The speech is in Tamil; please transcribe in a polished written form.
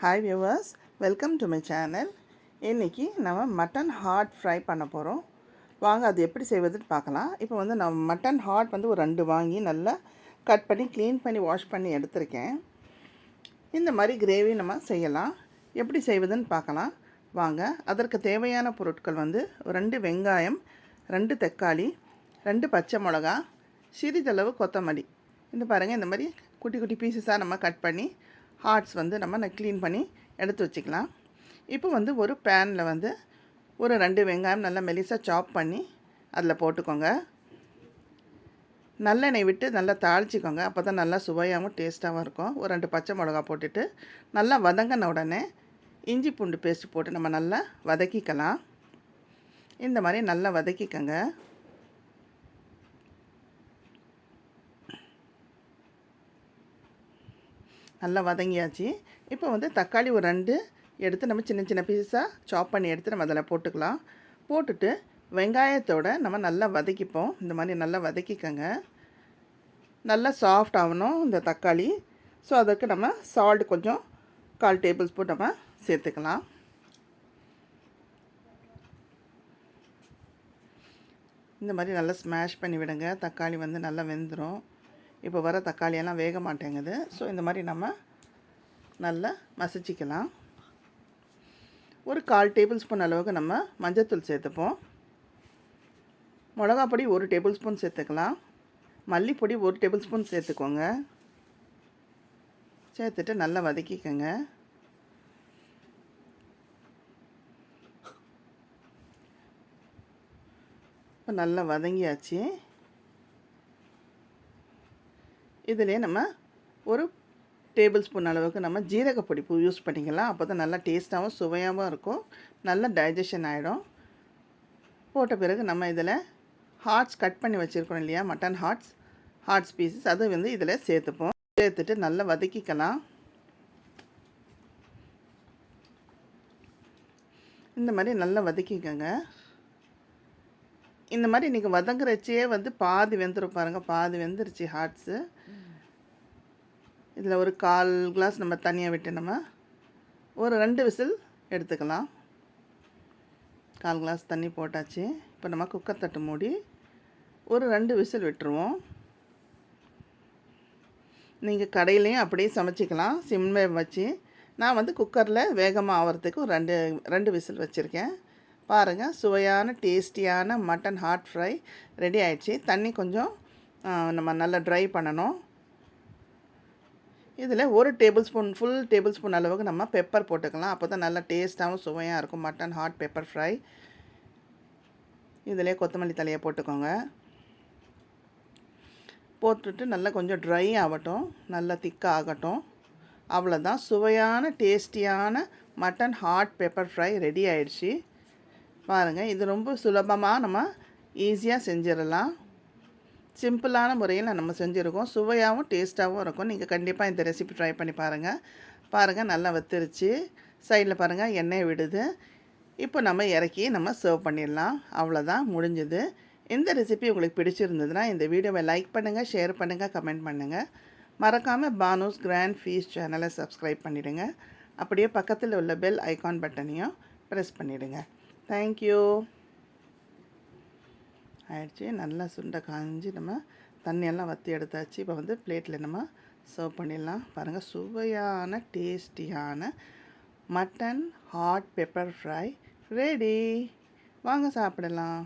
Hi viewers, welcome to my channel. இன்றைக்கி நம்ம மட்டன் ஹார்ட் ஃப்ரை பண்ண போகிறோம். வாங்க அது எப்படி செய்வதுன்னு பார்க்கலாம். இப்போ வந்து நான் மட்டன் ஹார்ட் வந்து ஒரு 2 வாங்கி நல்லா கட் பண்ணி க்ளீன் பண்ணி வாஷ் பண்ணி எடுத்திருக்கேன். இந்த மாதிரி கிரேவி நம்ம செய்யலாம். எப்படி செய்வதுன்னு பார்க்கலாம் வாங்க. அதற்கு தேவையான பொருட்கள் வந்து 2 வெங்காயம், 2 தக்காளி, 2 பச்சை மிளகா, சிறிதளவு கொத்தமல்லி. இந்த பாருங்கள், இந்த மாதிரி குட்டி குட்டி பீசஸாக நம்ம கட் பண்ணி ஹார்ட்ஸ் வந்து நம்ம க்ளீன் பண்ணி எடுத்து வச்சுக்கலாம். இப்போ வந்து ஒரு பேனில் வந்து ஒரு 2 வெங்காயம் நல்லா மெலிசாக சாப் பண்ணி அதில் போட்டுக்கோங்க. நல்லெண்ணெய் விட்டு நல்லா தாளிச்சிக்கோங்க. அப்போ தான் நல்லா சுவையாகவும் டேஸ்ட்டாகவும் இருக்கும். ஒரு 2 பச்சை மிளகா போட்டுட்டு நல்லா வதங்கின உடனே இஞ்சி பூண்டு பேஸ்ட் போட்டு நம்ம நல்லா வதக்கிக்கலாம். இந்த மாதிரி நல்லா வதக்கிக்கோங்க. நல்லா வதங்கியாச்சு. இப்போ வந்து தக்காளி ஒரு 2 எடுத்து நம்ம சின்ன சின்ன பீஸாக சாப் பண்ணி எடுத்து நம்ம அதில் போட்டுக்கலாம். போட்டுட்டு வெங்காயத்தோடு நம்ம நல்லா வதக்கிப்போம். இந்த மாதிரி நல்லா வதக்கிக்கோங்க. நல்லா சாஃப்ட் ஆகணும் இந்த தக்காளி. ஸோ அதுக்கு நம்ம சால்ட் கொஞ்சம் 1/4 டேபிள் ஸ்பூன் நம்ம சேர்த்துக்கலாம். இந்த மாதிரி நல்லா ஸ்மாஷ் பண்ணி விடுங்க. தக்காளி வந்து நல்லா வெந்துடும். இப்போ வர தக்காளியெல்லாம் வேக மாட்டேங்குது. ஸோ இந்த மாதிரி நம்ம நல்லா மசிச்சிக்கலாம். ஒரு 1/4 டேபிள் ஸ்பூன் அளவுக்கு நம்ம மஞ்சள்தூள் சேர்த்துப்போம். மிளகா பொடி 1 டேபிள் ஸ்பூன் சேர்த்துக்கலாம். மல்லிப்பொடி 1 டேபிள் ஸ்பூன் சேர்த்துக்கோங்க. சேர்த்துட்டு நல்லா வதக்கிக்கோங்க. இப்போ நல்லா வதங்கியாச்சு. இதிலே நம்ம ஒரு டேபிள் ஸ்பூன் அளவுக்கு நம்ம ஜீரகப்பொடி யூஸ் பண்ணிக்கலாம். அப்போ தான் நல்லா டேஸ்ட்டாகவும் சுவையாகவும் இருக்கும். நல்லா டைஜஷன் ஆகிடும். போட்ட பிறகு நம்ம இதில் ஹார்ட்ஸ் கட் பண்ணி வச்சுருக்கோம் இல்லையா, மட்டன் ஹார்ட்ஸ் பீசஸ், அது வந்து இதில் சேர்த்துப்போம். சேர்த்துட்டு நல்லா வதக்கிக்கலாம். இந்த மாதிரி நல்லா வதக்கிக்கோங்க. இந்த மாதிரி நீங்கள் வதங்குறச்சே வந்து பாதி வெந்துடும் பாருங்கள். பாதி வெந்துருச்சு ஹார்ட்ஸு. இதில் ஒரு 1/4 கிளாஸ் நம்ம தனியாக விட்டு நம்ம ஒரு 2 விசில் எடுத்துக்கலாம். 1/4 கிளாஸ் தண்ணி போட்டாச்சு. இப்போ நம்ம குக்கர் தட்டு மூடி ஒரு 2 விசில் விட்டுருவோம். நீங்கள் கடையிலையும் அப்படியே சமைச்சிக்கலாம், சிம்மே வச்சு. நான் வந்து குக்கரில் வேகமாக ஆகிறதுக்கு ஒரு 2 விசில் வச்சுருக்கேன். பாருங்கள், சுவையான டேஸ்டியான மட்டன் ஹார்ட் ஃப்ரை ரெடி ஆகிடுச்சு. தண்ணி கொஞ்சம் நம்ம நல்லா ட்ரை பண்ணணும். இதில் ஒரு ஃபுல் டேபிள் ஸ்பூன் அளவுக்கு நம்ம பெப்பர் போட்டுக்கலாம். அப்போ தான் நல்லா டேஸ்ட்டாகவும் சுவையாக இருக்கும் மட்டன் ஹாட் பெப்பர் ஃப்ரை. இதிலே கொத்தமல்லி தலையை போட்டுக்கோங்க. போட்டுட்டு நல்லா கொஞ்சம் ட்ரை ஆகட்டும், நல்லா திக்காக ஆகட்டும். அவ்வளோதான், சுவையான டேஸ்டியான mutton hot pepper fry ready ஆகிடுச்சு. பாருங்கள், இது ரொம்ப சுலபமாக நம்ம ஈஸியாக செஞ்சிடலாம். சிம்பிளான முறையில் நம்ம செஞ்சுருக்கோம். சுவையாகவும் டேஸ்ட்டாகவும் இருக்கும். நீங்கள் கண்டிப்பாக இந்த ரெசிபி ட்ரை பண்ணி பாருங்கள். நல்லா வத்திருச்சு. சைடில் பாருங்கள் எண்ணெய் விடுது. இப்போ நம்ம இறக்கி நம்ம சர்வ் பண்ணிடலாம். அவ்வளோதான், முடிஞ்சுது. இந்த ரெசிபி உங்களுக்கு பிடிச்சிருந்ததுன்னா இந்த வீடியோவை லைக் பண்ணுங்கள், ஷேர் பண்ணுங்கள், கமெண்ட் பண்ணுங்கள். மறக்காமல் பானுஸ் கிராண்ட் ஃபீஸ்ட் சேனலை சப்ஸ்கிரைப் பண்ணிவிடுங்க. அப்படியே பக்கத்தில் உள்ள பெல் ஐகான் பட்டனையும் ப்ரெஸ் பண்ணிவிடுங்க. தேங்க்யூ. ஆயிடுச்சு. நல்லா சுண்டை காஞ்சி நம்ம தண்ணியெல்லாம் வற்றி எடுத்தாச்சு. இப்போ வந்து பிளேட்டில் நம்ம சர்வ் பண்ணிடலாம். பாருங்கள், சுவையான டேஸ்டியான mutton hot pepper fry ready. வாங்க சாப்பிடலாம்.